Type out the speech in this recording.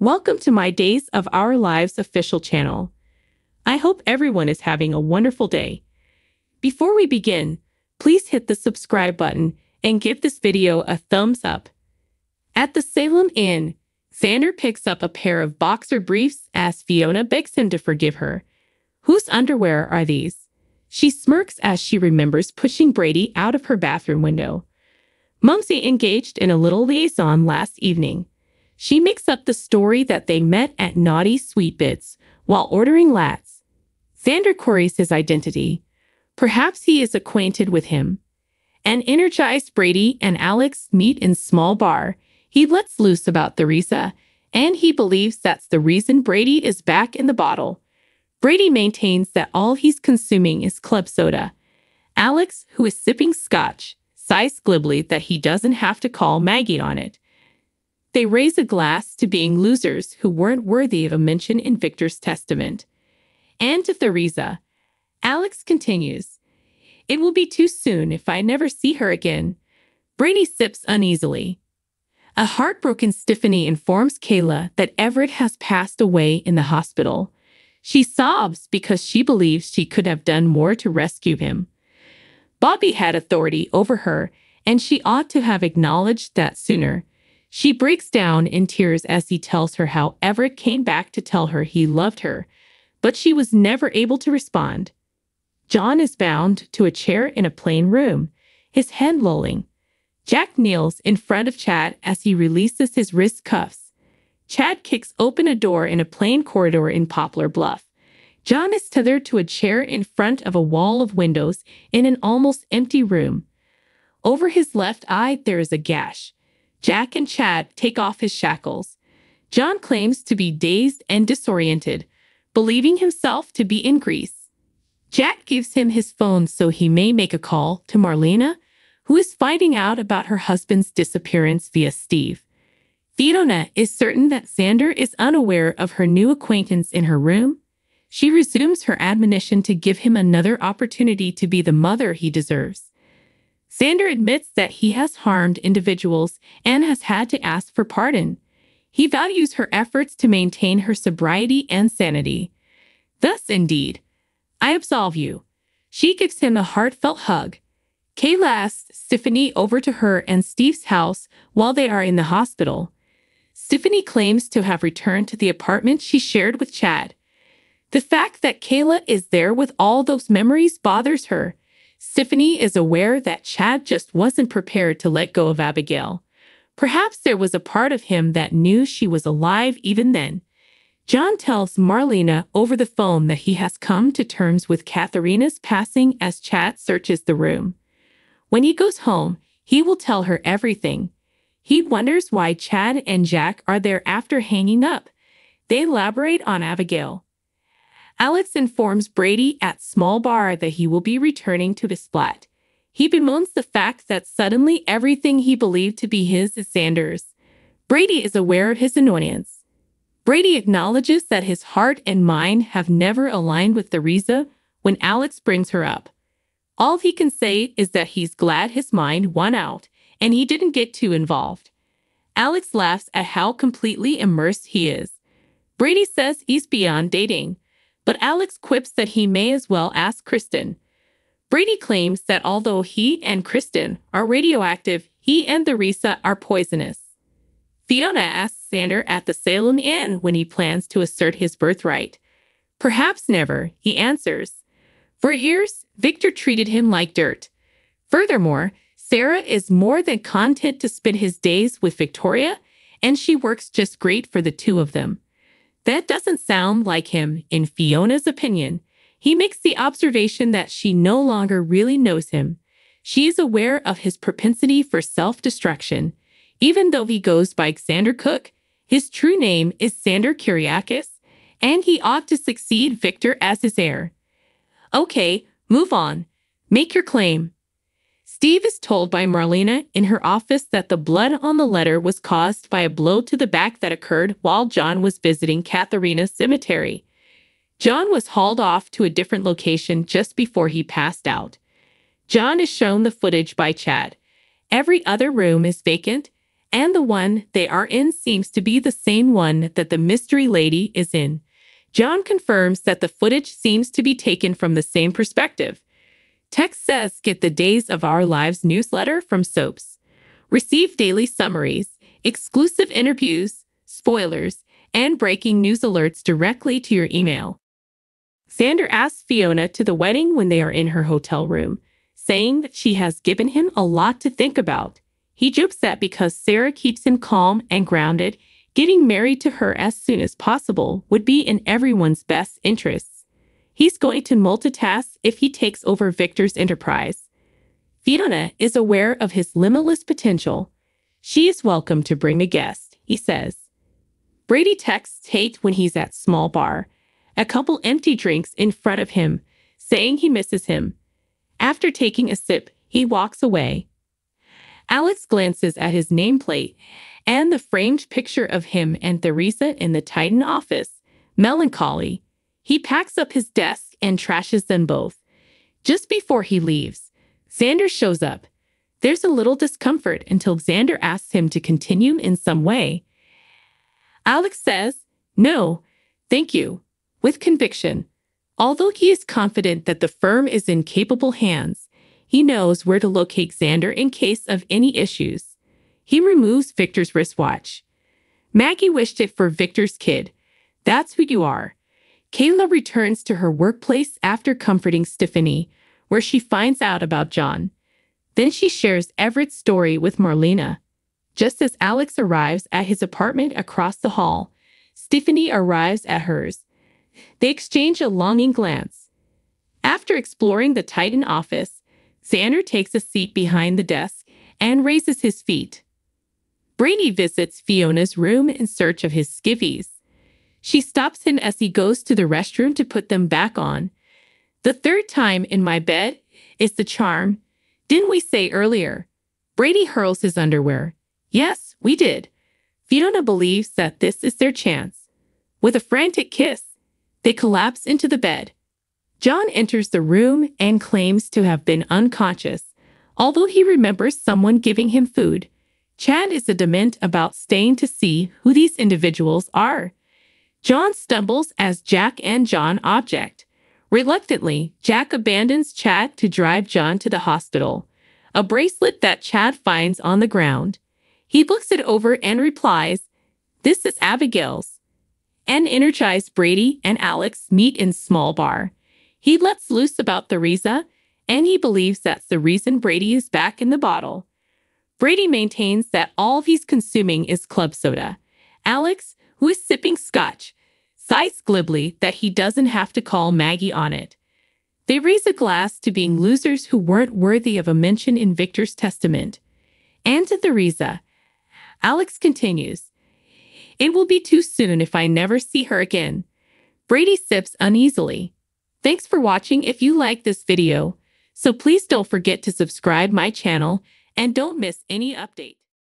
Welcome to my Days of Our Lives official channel. I hope everyone is having a wonderful day. Before we begin, please hit the subscribe button and give this video a thumbs up. At the Salem Inn, Xander picks up a pair of boxer briefs as Fiona begs him to forgive her. Whose underwear are these? She smirks as she remembers pushing Brady out of her bathroom window. Mumsy engaged in a little liaison last evening. She makes up the story that they met at Naughty Sweet Bits while ordering lats. Xander queries his identity. Perhaps he is acquainted with him. An energized Brady and Alex meet in small bar. He lets loose about Theresa, and he believes that's the reason Brady is back in the bottle. Brady maintains that all he's consuming is club soda. Alex, who is sipping scotch, sighs glibly that he doesn't have to call Maggie on it. They raise a glass to being losers who weren't worthy of a mention in Victor's testament. And to Theresa, Alex continues, "It will be too soon if I never see her again." Brady sips uneasily. A heartbroken Stephanie informs Kayla that Everett has passed away in the hospital. She sobs because she believes she could have done more to rescue him. Bobby had authority over her, and she ought to have acknowledged that sooner. She breaks down in tears as he tells her how Everett came back to tell her he loved her, but she was never able to respond. John is bound to a chair in a plain room, his head lolling. Jack kneels in front of Chad as he releases his wrist cuffs. Chad kicks open a door in a plain corridor in Poplar Bluff. John is tethered to a chair in front of a wall of windows in an almost empty room. Over his left eye, there is a gash. Jack and Chad take off his shackles. John claims to be dazed and disoriented, believing himself to be in Greece. Jack gives him his phone so he may make a call to Marlena, who is finding out about her husband's disappearance via Steve. Fiona is certain that Xander is unaware of her new acquaintance in her room. She resumes her admonition to give him another opportunity to be the mother he deserves. Xander admits that he has harmed individuals and has had to ask for pardon. He values her efforts to maintain her sobriety and sanity. Thus, indeed, I absolve you. She gives him a heartfelt hug. Kayla asks Stephanie over to her and Steve's house while they are in the hospital. Stephanie claims to have returned to the apartment she shared with Chad. The fact that Kayla is there with all those memories bothers her. Stephanie is aware that Chad just wasn't prepared to let go of Abigail. Perhaps there was a part of him that knew she was alive even then. John tells Marlena over the phone that he has come to terms with Katharina's passing as Chad searches the room. When he goes home, he will tell her everything. He wonders why Chad and Jack are there after hanging up. They elaborate on Abigail. Alex informs Brady at small bar that he will be returning to his flat. He bemoans the fact that suddenly everything he believed to be his is Xander's. Brady is aware of his annoyance. Brady acknowledges that his heart and mind have never aligned with Theresa when Alex brings her up. All he can say is that he's glad his mind won out and he didn't get too involved. Alex laughs at how completely immersed he is. Brady says he's beyond dating, but Alex quips that he may as well ask Kristen. Brady claims that although he and Kristen are radioactive, he and Theresa are poisonous. Fiona asks Xander at the Salem Inn when he plans to assert his birthright. Perhaps never, he answers. For years, Victor treated him like dirt. Furthermore, Sarah is more than content to spend his days with Victoria, and she works just great for the two of them. That doesn't sound like him, in Fiona's opinion. He makes the observation that she no longer really knows him. She is aware of his propensity for self-destruction. Even though he goes by Xander Cook, his true name is Xander Kyriakis, and he ought to succeed Victor as his heir. Okay, move on. Make your claim. Steve is told by Marlena in her office that the blood on the letter was caused by a blow to the back that occurred while John was visiting Katharina's cemetery. John was hauled off to a different location just before he passed out. John is shown the footage by Chad. Every other room is vacant, and the one they are in seems to be the same one that the mystery lady is in. John confirms that the footage seems to be taken from the same perspective. Text says, get the Days of Our Lives newsletter from Soaps. Receive daily summaries, exclusive interviews, spoilers, and breaking news alerts directly to your email. Xander asks Fiona to the wedding when they are in her hotel room, saying that she has given him a lot to think about. He jokes that because Sarah keeps him calm and grounded, getting married to her as soon as possible would be in everyone's best interests. He's going to multitask if he takes over Victor's enterprise. Fiona is aware of his limitless potential. She is welcome to bring a guest, he says. Brady texts Tate when he's at small bar, a couple empty drinks in front of him, saying he misses him. After taking a sip, he walks away. Alex glances at his nameplate and the framed picture of him and Theresa in the Titan office. Melancholy. He packs up his desk and trashes them both. Just before he leaves, Xander shows up. There's a little discomfort until Xander asks him to continue in some way. Alex says, "No, thank you," with conviction. Although he is confident that the firm is in capable hands, he knows where to locate Xander in case of any issues. He removes Victor's wristwatch. Maggie wished it for Victor's kid. That's who you are. Kayla returns to her workplace after comforting Stephanie, where she finds out about John. Then she shares Everett's story with Marlena. Just as Alex arrives at his apartment across the hall, Stephanie arrives at hers. They exchange a longing glance. After exploring the Titan office, Xander takes a seat behind the desk and raises his feet. Brady visits Fiona's room in search of his skivvies. She stops him as he goes to the restroom to put them back on. "The third time in my bed is the charm. Didn't we say earlier?" Brady hurls his underwear. "Yes, we did." Fiona believes that this is their chance. With a frantic kiss, they collapse into the bed. John enters the room and claims to have been unconscious, although he remembers someone giving him food. Chad is adamant about staying to see who these individuals are. John stumbles as Jack and John object. Reluctantly, Jack abandons Chad to drive John to the hospital, a bracelet that Chad finds on the ground. He looks it over and replies, "This is Abigail's." An energized Brady and Alex meet in small bar. He lets loose about Theresa, and he believes that's the reason Brady is back in the bottle. Brady maintains that all he's consuming is club soda. Alex, who is sipping scotch, sighs glibly that he doesn't have to call Maggie on it. They raise a glass to being losers who weren't worthy of a mention in Victor's testament. And to Theresa, Alex continues, "It will be too soon if I never see her again." Brady sips uneasily. Thanks for watching. If you like this video, so please don't forget to subscribe my channel and don't miss any updates.